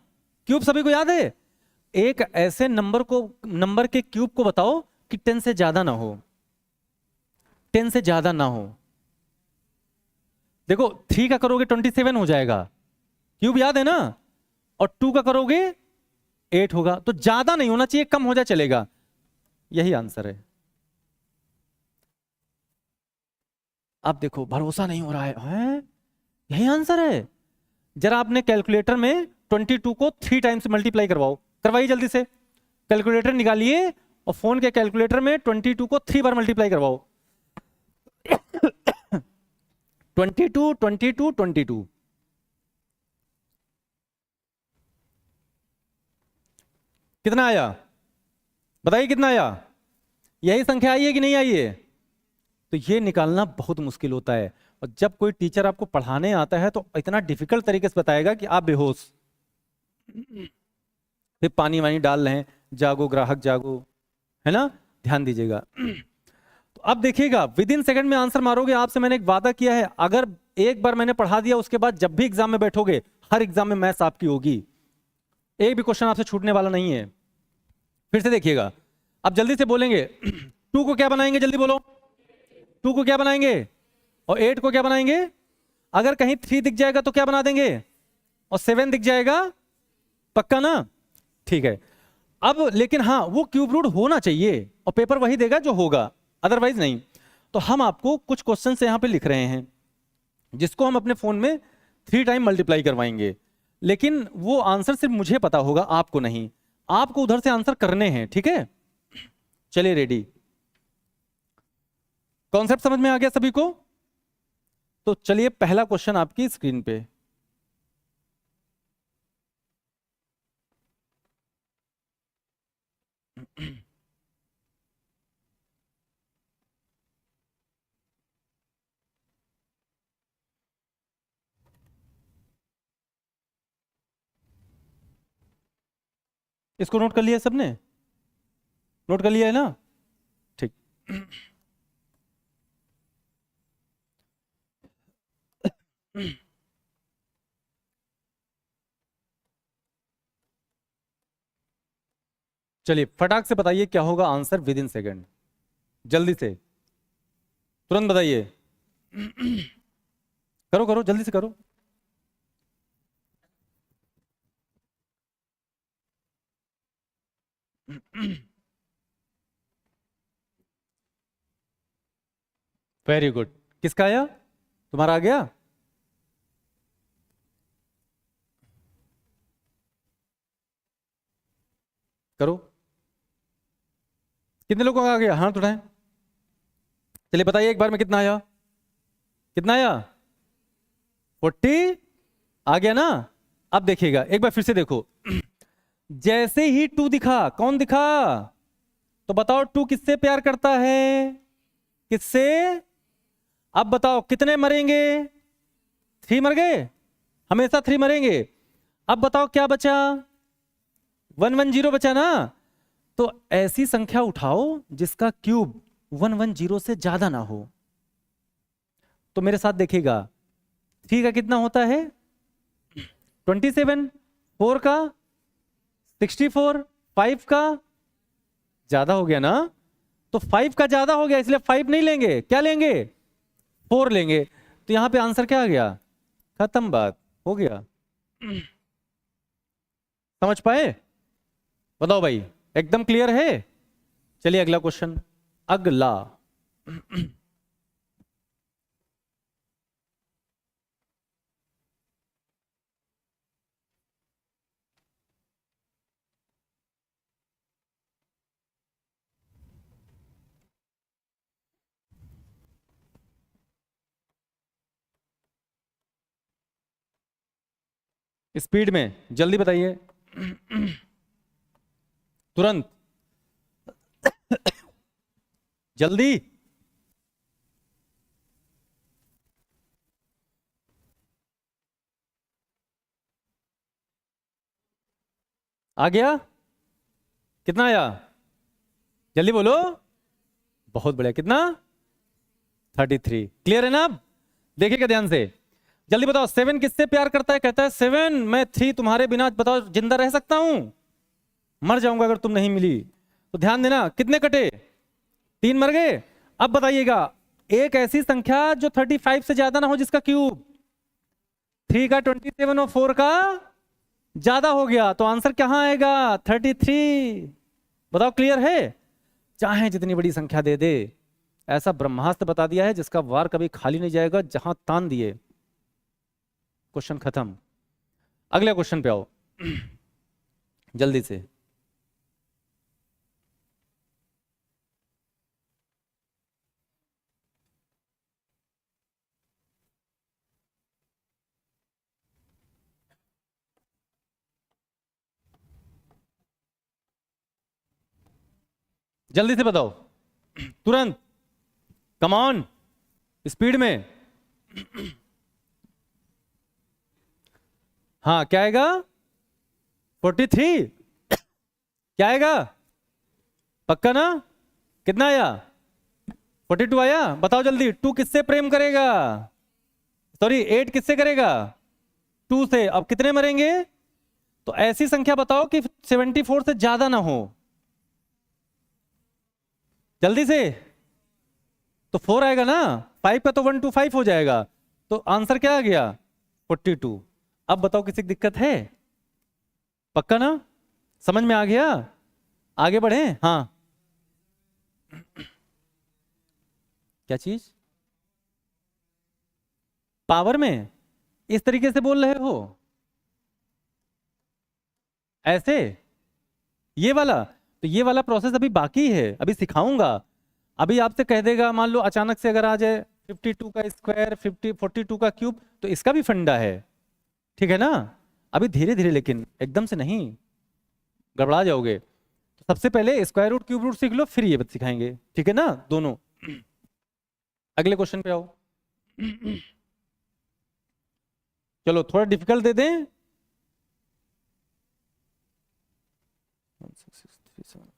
क्यूब सभी को याद है? एक ऐसे नंबर के क्यूब को बताओ कि 10 से ज्यादा ना हो, 10 से ज्यादा ना हो। देखो 3 का करोगे 27 हो जाएगा, क्यूब याद है ना? और 2 का करोगे 8 होगा। तो ज्यादा नहीं होना चाहिए, कम हो जाए चलेगा। यही आंसर है। अब देखो भरोसा नहीं हो रहा है? यही आंसर है। जरा आपने कैलकुलेटर में 22 को 3 टाइम्स मल्टीप्लाई करवाइए जल्दी से। कैलकुलेटर निकालिए और फोन के कैलकुलेटर में 22 को 3 बार मल्टीप्लाई करवाओ। 22, 22, 22। कितना आया? बताइए कितना आया? यही संख्या आई है कि नहीं आई है? तो ये निकालना बहुत मुश्किल होता है। और जब कोई टीचर आपको पढ़ाने आता है तो इतना डिफिकल्ट तरीके से बताएगा कि आप बेहोश, फिर पानी वानी डाल रहे हैं, जागो ग्राहक जागो, है ना? ध्यान दीजिएगा। तो अब देखिएगा, विद इन सेकंड में आंसर मारोगे। आपसे मैंने एक वादा किया है, अगर एक बार मैंने पढ़ा दिया उसके बाद जब भी एग्जाम में बैठोगे, हर एग्जाम में मैथ्स आपकी होगी, एक भी क्वेश्चन आपसे छूटने वाला नहीं है। फिर से देखिएगा, अब जल्दी से बोलेंगे। 2 को क्या बनाएंगे? जल्दी बोलो। 2 को क्या बनाएंगे? और 8 को क्या बनाएंगे? अगर कहीं 3 दिख जाएगा तो क्या बना देंगे? और 7 दिख जाएगा? पक्का ना? ठीक है। अब लेकिन हाँ, वो क्यूब रूट होना चाहिए और पेपर वही देगा जो होगा, अदरवाइज नहीं। तो हम आपको कुछ क्वेश्चन यहां पे लिख रहे हैं जिसको हम अपने फोन में 3 टाइम मल्टीप्लाई करवाएंगे। लेकिन वो आंसर सिर्फ मुझे पता होगा, आपको नहीं। आपको उधर से आंसर करने हैं, ठीक है? चलिए रेडी। कॉन्सेप्ट समझ में आ गया सभी को? तो चलिए पहला क्वेश्चन आपकी स्क्रीन पे। इसको नोट कर लिया सबने? नोट कर लिया है ना? ठीक। चलिए फटाक से बताइए क्या होगा आंसर विद इन सेकेंड। जल्दी से, तुरंत बताइए। करो करो, जल्दी से करो। Very good. किसका आया? तुम्हारा आ गया? करो। कितने लोगों का आ गया? हाथ उठाएं। चलिए बताइए एक बार में कितना आया? कितना आया? 40 आ गया ना? अब देखिएगा एक बार फिर से देखो। जैसे ही 2 दिखा, कौन दिखा? तो बताओ 2 किससे प्यार करता है? किससे? अब बताओ कितने मरेंगे? 3 मर गए, हमेशा 3 मरेंगे। अब बताओ क्या बचा? 110 बचा ना? तो ऐसी संख्या उठाओ जिसका क्यूब 110 से ज्यादा ना हो। तो मेरे साथ देखिएगा, 3 का कितना होता है? 27, 4 का 64, 5 का ज्यादा हो गया ना, तो 5 का ज्यादा हो गया इसलिए 5 नहीं लेंगे, क्या लेंगे? 4 लेंगे। तो यहां पे आंसर क्या आ गया? खत्म, बात हो गया। समझ पाए? बताओ भाई, एकदम क्लियर है? चलिए अगला क्वेश्चन। अगला स्पीड में जल्दी बताइए, तुरंत, जल्दी। आ गया? कितना आया? जल्दी बोलो। बहुत बढ़िया, कितना? 33। क्लियर है ना? अब देखिएगा ध्यान से, जल्दी बताओ 7 किससे प्यार करता है? कहता है 7 मैं 3 तुम्हारे बिना बताओ जिंदा रह सकता हूं? मर जाऊंगा अगर तुम नहीं मिली। तो ध्यान देना, कितने कटे? 3 मर गए। अब बताइएगा एक ऐसी संख्या जो 35 से ज्यादा ना हो, जिसका क्यूब 3 का 27 और 4 का ज्यादा हो गया, तो आंसर कहां आएगा? 33। बताओ, क्लियर है? चाहे जितनी बड़ी संख्या दे दे, ऐसा ब्रह्मास्त्र बता दिया है जिसका वार कभी खाली नहीं जाएगा, जहां तान दिए। क्वेश्चन खत्म। अगले क्वेश्चन पे आओ जल्दी से। जल्दी से बताओ, तुरंत, कम ऑन, स्पीड में। हाँ, क्या आएगा? 43। क्या आएगा? पक्का ना? कितना आया? 42 आया। बताओ जल्दी, 2 किससे प्रेम करेगा? सॉरी, 8 किससे करेगा? 2 से। अब कितने मरेंगे? तो ऐसी संख्या बताओ कि 74 से ज्यादा ना हो, जल्दी से। तो 4 आएगा ना, 5 का तो 125 हो जाएगा, तो आंसर क्या आ गया? 42। अब बताओ किसी की दिक्कत है? पक्का ना? समझ में आ गया? आगे बढ़े? हाँ, क्या चीज? पावर में इस तरीके से बोल रहे हो? ऐसे? ये वाला? तो ये वाला प्रोसेस अभी बाकी है, अभी सिखाऊंगा। अभी आपसे कह देगा, मान लो अचानक से अगर आ जाए 52 का स्क्वायर, 42 का क्यूब, तो इसका भी फंडा है, ठीक है ना? अभी धीरे धीरे, लेकिन एकदम से नहीं, गड़बड़ा जाओगे। तो सबसे पहले स्क्वायर रूट क्यूब रूट सीख लो, फिर ये सिखाएंगे, ठीक है ना? दोनों। अगले क्वेश्चन पे आओ। चलो थोड़ा डिफिकल्ट दे दें। 1 6 6 3 7।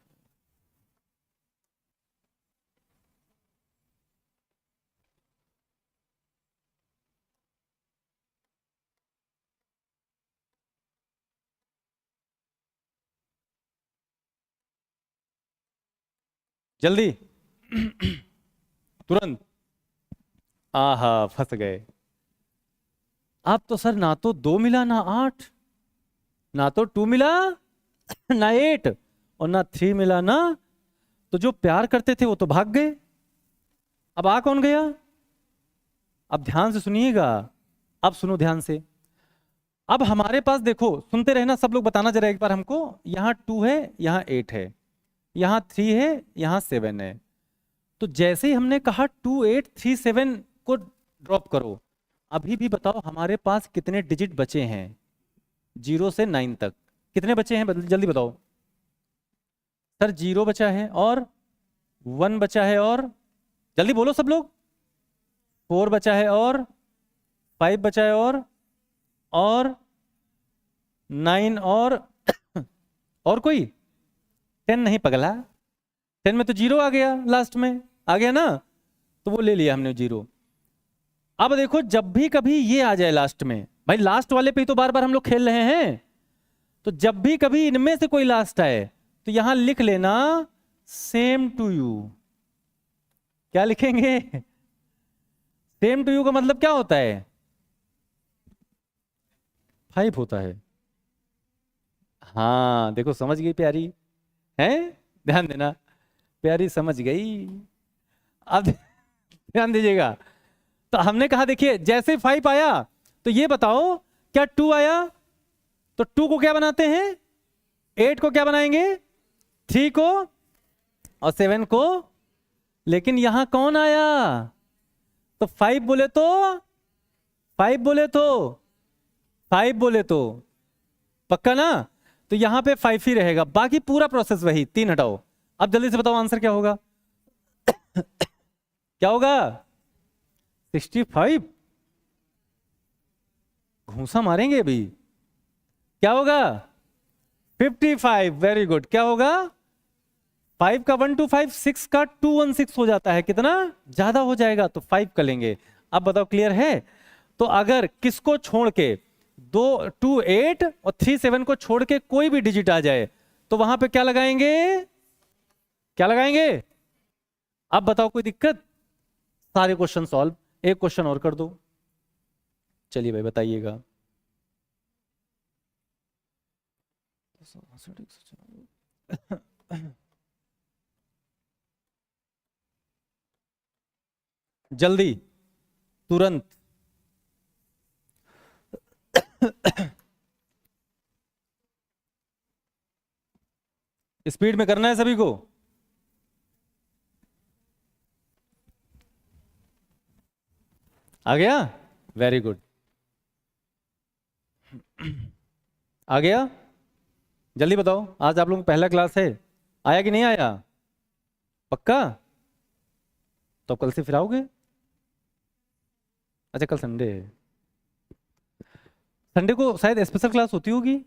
जल्दी तुरंत। आहा, फंस गए। अब तो सर ना तो 2 मिला, ना 8, ना तो 2 मिला, ना 8, और ना 3 मिला ना। तो जो प्यार करते थे वो तो भाग गए। अब आ कौन गया? अब ध्यान से सुनिएगा, अब सुनो ध्यान से। अब हमारे पास देखो, सुनते रहना सब लोग, बताना जरा एक बार हमको। यहां 2 है, यहां 8 है, यहां 3 है, यहां 7 है। तो जैसे ही हमने कहा 2 8 3 7 को ड्रॉप करो, अभी भी बताओ हमारे पास कितने डिजिट बचे हैं? 0 से 9 तक कितने बचे हैं? जल्दी बताओ। सर 0 बचा है, और 1 बचा है, और जल्दी बोलो सब लोग। 4 बचा है, और 5 बचा है, और 9, और कोई 10 नहीं पगला। 10 में तो 0 आ गया, लास्ट में आ गया ना, तो वो ले लिया हमने 0। अब देखो, जब भी कभी ये आ जाए लास्ट में, भाई लास्ट वाले पे ही तो बार बार हम लोग खेल रहे हैं। तो जब भी कभी इनमें से कोई लास्ट आए तो यहां लिख लेना सेम टू यू। क्या लिखेंगे? सेम टू यू का मतलब क्या होता है? 5 होता है। हाँ देखो समझ गई प्यारी, है? ध्यान देना, प्यारी समझ गई। अब ध्यान दीजिएगा। तो हमने कहा देखिए जैसे 5 आया तो ये बताओ क्या 2 आया? तो 2 को क्या बनाते हैं? 8 को क्या बनाएंगे? 3 को और 7 को। लेकिन यहां कौन आया? तो 5 बोले तो 5 बोले तो 5 बोले तो पक्का ना? तो यहां पे 5 ही रहेगा, बाकी पूरा प्रोसेस वही। 3 हटाओ। अब जल्दी से बताओ आंसर क्या होगा? क्या होगा? 65। घूसा मारेंगे अभी। क्या होगा? 55। Very good. क्या होगा? 5 का 125, 6 का 216 हो जाता है। कितना ज्यादा हो जाएगा तो 5 का लेंगे। अब बताओ क्लियर है? तो अगर किसको छोड़ के 2 8 और 3 7 को छोड़ के कोई भी डिजिट आ जाए तो वहां पे क्या लगाएंगे? क्या लगाएंगे? अब बताओ कोई दिक्कत? सारे क्वेश्चन सॉल्व। एक क्वेश्चन और कर दो। चलिए भाई बताइएगा। जल्दी, तुरंत। स्पीड में करना है सभी को। आ गया? Very good. आ गया? जल्दी बताओ। आज आप लोगों का पहला क्लास है, आया कि नहीं आया? पक्का? तो कल से फिर आओगे? अच्छा कल संडे है। संडे को शायद स्पेशल क्लास होती होगी,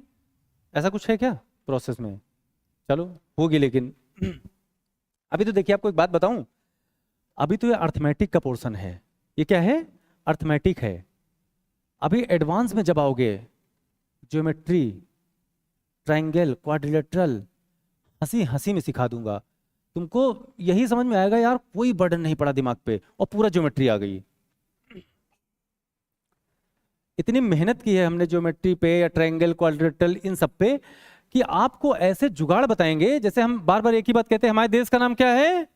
ऐसा कुछ है क्या प्रोसेस में? चलो होगी। लेकिन अभी तो देखिए आपको एक बात बताऊं, अभी तो ये अर्थमेटिक का पोर्शन है। ये क्या है? अर्थमेटिक है। अभी एडवांस में जब आओगे, ज्योमेट्री, ट्रायंगल, क्वाड्रिलेटरल, हंसी हंसी में सिखा दूंगा तुमको। यही समझ में आएगा यार कोई बर्डन नहीं पड़ा दिमाग पे और पूरा ज्योमेट्री आ गई। इतनी मेहनत की है हमने ज्योमेट्री पे या ट्रायंगल, क्वाड्रिलेटरल, इन सब पे, कि आपको ऐसे जुगाड़ बताएंगे। जैसे हम बार बार एक ही बात कहते हैं, हमारे देश का नाम क्या है?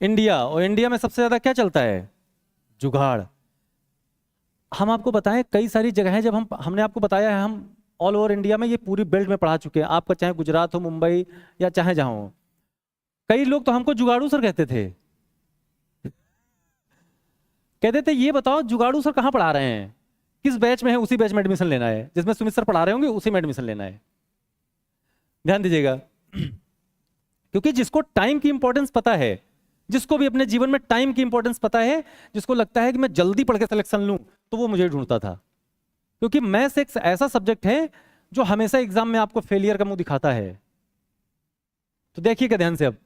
इंडिया। और इंडिया में सबसे ज्यादा क्या चलता है? जुगाड़। हम आपको बताएं कई सारी जगह है, जब हमने आपको बताया है, हम ऑल ओवर इंडिया में ये पूरी बेल्ट में पढ़ा चुके हैं। आपका चाहे गुजरात हो, मुंबई या चाहे जहां हो, कई लोग तो हमको जुगाड़ू सर कहते थे। कहते थे ये बताओ जुगाड़ू सर कहाँ पढ़ा रहे हैं, किस बैच में है, उसी बैच में एडमिशन लेना है, जिसमें सुमित सर पढ़ा रहे होंगे उसी में एडमिशन लेना है। ध्यान दीजिएगा। क्योंकि जिसको टाइम की इंपॉर्टेंस पता है, जिसको भी अपने जीवन में टाइम की इंपॉर्टेंस पता है, जिसको लगता है कि मैं जल्दी पढ़ के सिलेक्शन लूं, तो वो मुझे ढूंढता था। क्योंकि मैथ्स एक ऐसा सब्जेक्ट है जो हमेशा एग्जाम में आपको फेलियर का मुंह दिखाता है। तो देखिएगा ध्यान से। अब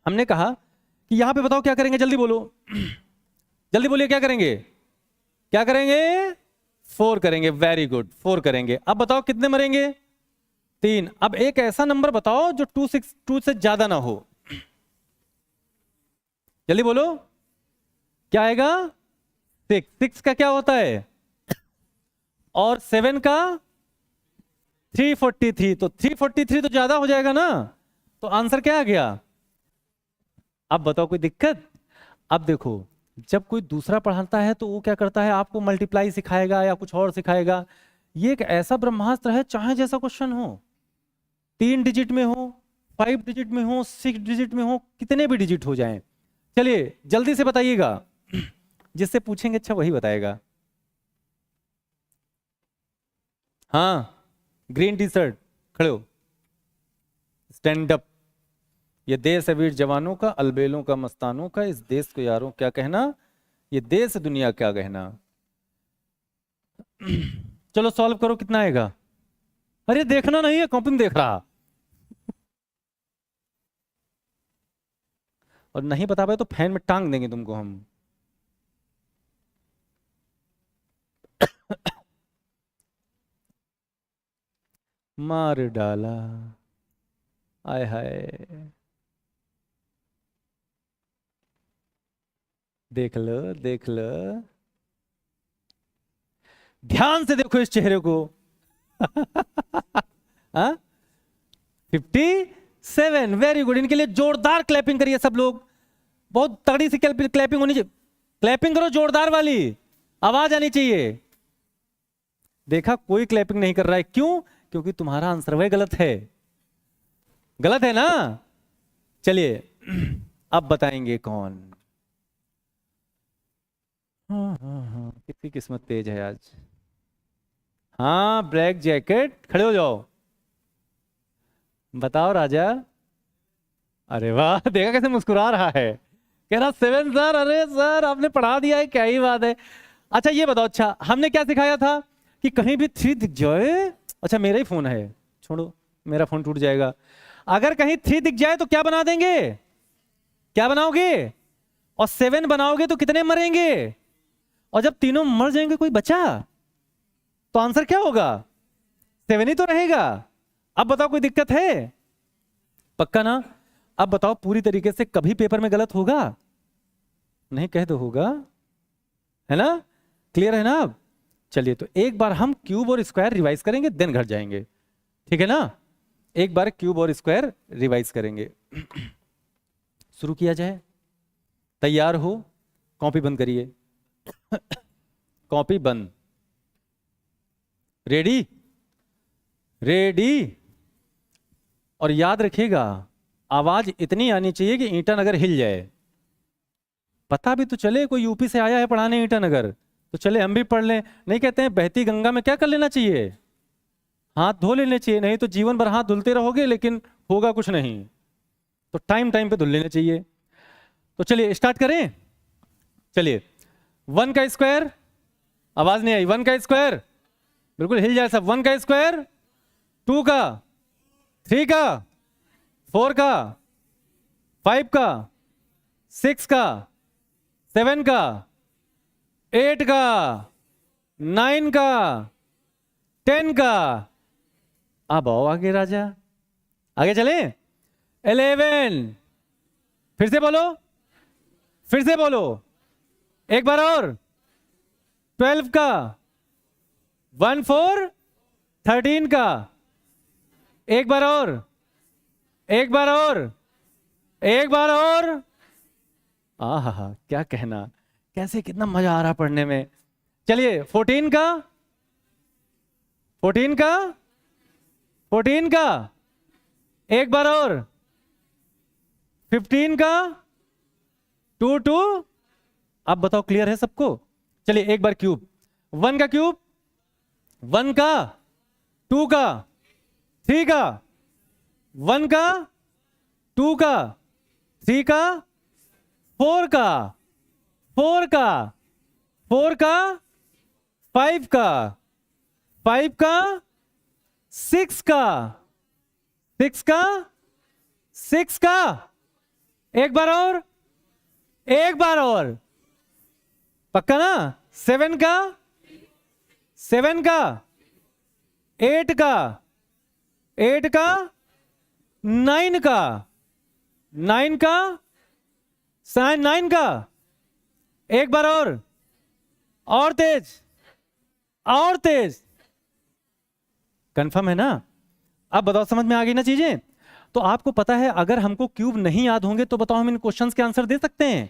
हमने कहा कि यहां पे बताओ क्या करेंगे, जल्दी बोलो, जल्दी बोलिए क्या करेंगे? क्या करेंगे? 4 करेंगे। वेरी गुड, 4 करेंगे। अब बताओ कितने मरेंगे? 3। अब एक ऐसा नंबर बताओ जो 2 से ज्यादा ना हो। जल्दी बोलो, क्या आएगा? 6 का क्या होता है? और 7 का 343। तो 343 तो ज्यादा हो जाएगा ना, तो आंसर क्या आ गया? अब बताओ कोई दिक्कत? अब देखो, जब कोई दूसरा पढ़ाता है तो वो क्या करता है, आपको मल्टीप्लाई सिखाएगा या कुछ और सिखाएगा। ये एक ऐसा ब्रह्मास्त्र है, चाहे जैसा क्वेश्चन हो, 3 डिजिट में हो, 5 डिजिट में हो, 6 डिजिट में हो, कितने भी डिजिट हो जाएं। चलिए जल्दी से बताइएगा, जिससे पूछेंगे अच्छा वही बताएगा। हाँ, ग्रीन टी शर्ट, खड़े हो, स्टैंड अप। ये देश है वीर जवानों का, अलबेलों का, मस्तानों का, इस देश को यारों क्या कहना, ये देश दुनिया क्या कहना। चलो सॉल्व करो, कितना आएगा? अरे देखना नहीं है, कॉपी में देख रहा। और नहीं बता पाए तो फैन में टांग देंगे तुमको हम। मार डाला। आय हाय, देख लो देख लो, ध्यान से देखो इस चेहरे को। हाँ, 57, वेरी गुड। इनके लिए जोरदार क्लैपिंग करिए सब लोग, बहुत तगड़ी सी क्लैपिंग होनी चाहिए। क्लैपिंग करो जोरदार वाली, आवाज आनी चाहिए। देखा, कोई क्लैपिंग नहीं कर रहा है, क्यों? क्योंकि तुम्हारा आंसर वह गलत है। गलत है ना? चलिए अब बताएंगे कौन। हाँ, कितनी किस्मत तेज है आज। हाँ, ब्लैक जैकेट, खड़े हो जाओ, बताओ राजा। अरे वाह, देखा कैसे मुस्कुरा रहा है, कह रहा 7 सर। अरे सर आपने पढ़ा दिया है, क्या ही बात है। अच्छा ये बताओ, अच्छा हमने क्या सिखाया था कि कहीं भी 3 दिख जाए। अच्छा मेरा ही फोन है, छोड़ो मेरा फोन टूट जाएगा। अगर कहीं 3 दिख जाए तो क्या बना देंगे? क्या बनाओगे? और 7 बनाओगे तो कितने मरेंगे? और जब तीनों मर जाएंगे कोई बचा तो आंसर क्या होगा? 7 ही तो रहेगा। अब बताओ कोई दिक्कत है? पक्का ना? अब बताओ पूरी तरीके से कभी पेपर में गलत होगा नहीं? कह दो होगा, है ना? क्लियर है ना? अब चलिए, तो एक बार हम क्यूब और स्क्वायर रिवाइज करेंगे, देन घर जाएंगे, ठीक है ना? एक बार क्यूब और स्क्वायर रिवाइज करेंगे। शुरू किया जाए। तैयार हो? कॉपी बंद करिए। कॉपी बंद। रेडी? रेडी? और याद रखिएगा, आवाज इतनी आनी चाहिए कि ईटानगर हिल जाए। पता भी तो चले कोई यूपी से आया है पढ़ाने ईटानगर, तो चले हम भी पढ़ लें। नहीं कहते हैं बहती गंगा में क्या कर लेना चाहिए? हाथ धो लेने चाहिए। नहीं तो जीवन भर हाथ धुलते रहोगे लेकिन होगा कुछ नहीं। तो टाइम टाइम पे धुल लेने चाहिए। तो चलिए स्टार्ट करें। चलिए, 1 का स्क्वायर, आवाज नहीं आई। 1 का स्क्वायर, बिल्कुल हिल जाए सब। 1 का स्क्वायर, 2 का, 3 का, 4 का, 5 का, 6 का, 7 का, 8 का, 9 का, 10 का। अब आओ आगे राजा, आगे चले। 11, फिर से बोलो, फिर से बोलो, एक बार और। 12 का, 1 4, 13 का, एक बार और, एक बार और, एक बार और। आहा, क्या कहना, कैसे कितना मजा आ रहा पढ़ने में। चलिए 14 का, 14 का, 14 का, एक बार और। 15 का, 2 2। अब बताओ क्लियर है सबको? चलिए एक बार क्यूब। 1 का क्यूब, 1 का, 2 का, 3 का, 1 का, 2 का, 3 का, 4 का, 4 का, 4 का, 5 का, 5 का, 6 का, 6 का, 6 का, एक बार और, एक बार और। पक्का ना? 7 का, 7 का, 8 का, 8 का, 9 का, 9 का, 9 का, एक बार और तेज, और तेज। कंफर्म है ना? अब बताओ समझ में आ गई ना चीजें? तो आपको पता है अगर हमको क्यूब नहीं याद होंगे तो बताओ हम इन क्वेश्चंस के आंसर दे सकते हैं?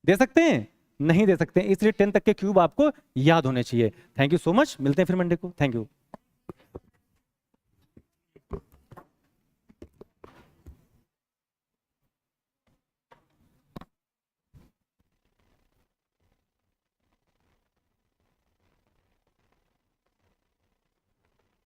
दे सकते हैं? नहीं दे सकते, इसलिए 10 तक के क्यूब आपको याद होने चाहिए। थैंक यू सो मच, मिलते हैं फिर मंडे को। Thank you.